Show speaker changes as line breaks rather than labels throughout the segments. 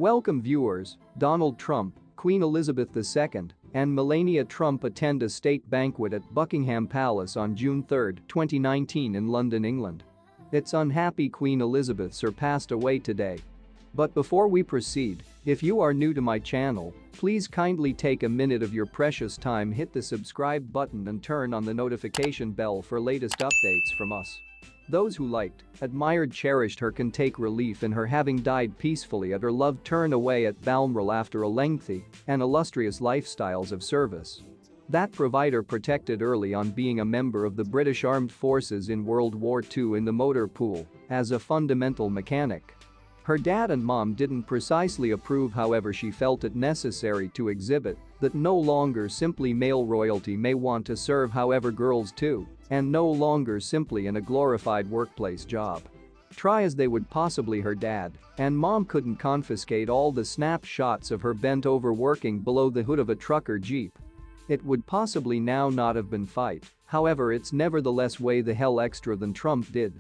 Welcome viewers. Donald Trump, Queen Elizabeth II, and Melania Trump attend a state banquet at Buckingham Palace on June 3, 2019 in London, England. It's unhappy Queen Elizabeth passed away today. But before we proceed, if you are new to my channel, please kindly take a minute of your precious time, hit the subscribe button and turn on the notification bell for latest updates from us. Those who liked, admired, cherished her can take relief in her having died peacefully at her loved turn away at Balmoral after a lengthy and illustrious lifestyles of service. That provider protected early on being a member of the British Armed Forces in World War II in the motor pool as a fundamental mechanic. Her dad and mom didn't precisely approve, however she felt it necessary to exhibit that no longer simply male royalty may want to serve, however girls too, and no longer simply in a glorified workplace job. Try as they would, possibly her dad and mom couldn't confiscate all the snapshots of her bent over working below the hood of a truck or jeep. It would possibly now not have been fight, however it's nevertheless way the hell extra than Trump did.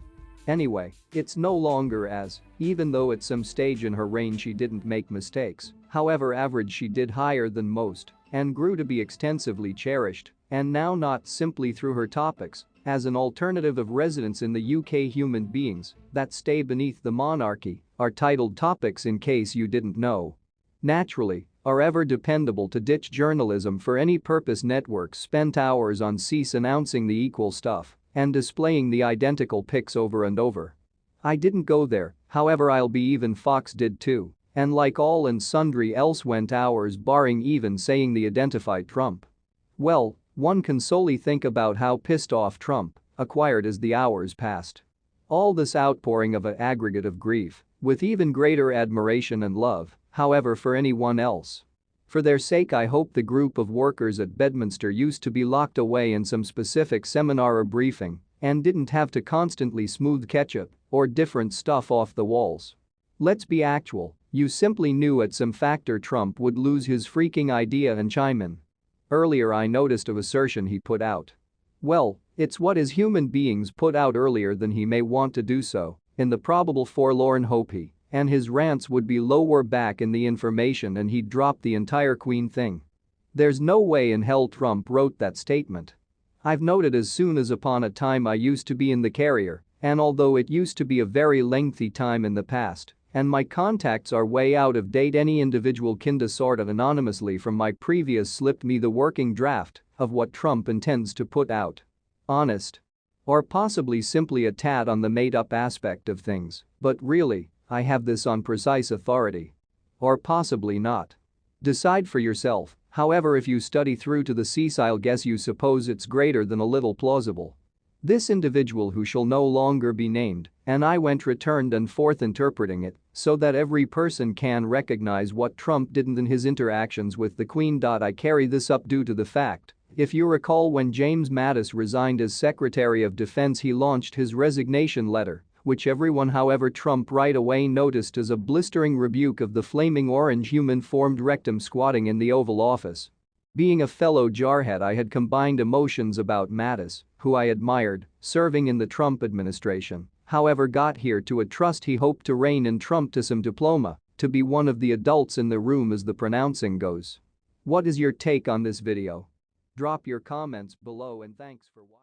Anyway, it's no longer as, even though at some stage in her reign she didn't make mistakes, however average she did higher than most and grew to be extensively cherished, and now not simply through her topics as an alternative of residents in the UK. Human beings that stay beneath the monarchy are titled topics, in case you didn't know. Naturally, are ever dependable to ditch journalism for any purpose. Networks spent hours on cease announcing the equal stuff and displaying the identical pics over and over. I didn't go there, however I'll be even Fox did too, and like all and sundry else went hours barring even saying the identified Trump. Well, one can solely think about how pissed off Trump acquired as the hours passed. All this outpouring of an aggregate of grief, with even greater admiration and love, however, for anyone else. For their sake, I hope the group of workers at Bedminster used to be locked away in some specific seminar or briefing and didn't have to constantly smooth ketchup or different stuff off the walls. Let's be actual, you simply knew at some factor Trump would lose his freaking idea and chime in. Earlier I noticed an assertion he put out. Well, it's what his human beings put out earlier than he may want to do so, in the probable forlorn hope he and his rants would be lower back in the information and he'd drop the entire Queen thing. There's no way in hell Trump wrote that statement. I've noted as soon as upon a time I used to be in the carrier, and although it used to be a very lengthy time in the past, and my contacts are way out of date, any individual kinda sorta anonymously from my previous slipped me the working draft of what Trump intends to put out. Honest. Or possibly simply a tad on the made-up aspect of things, but really, I have this on precise authority. Or possibly not. Decide for yourself, however if you study through to the cease I'll guess you suppose it's greater than a little plausible. This individual, who shall no longer be named, and I went returned and forth interpreting it so that every person can recognize what Trump didn't in his interactions with the Queen. I carry this up due to the fact, if you recall, when James Mattis resigned as Secretary of Defense he launched his resignation letter, which everyone, however Trump right away noticed as a blistering rebuke of the flaming orange human-formed rectum squatting in the Oval Office. Being a fellow jarhead, I had combined emotions about Mattis, who I admired, serving in the Trump administration, however got here to a trust he hoped to rein in Trump to some diploma, to be one of the adults in the room as the pronouncing goes. What is your take on this video? Drop your comments below and thanks for watching.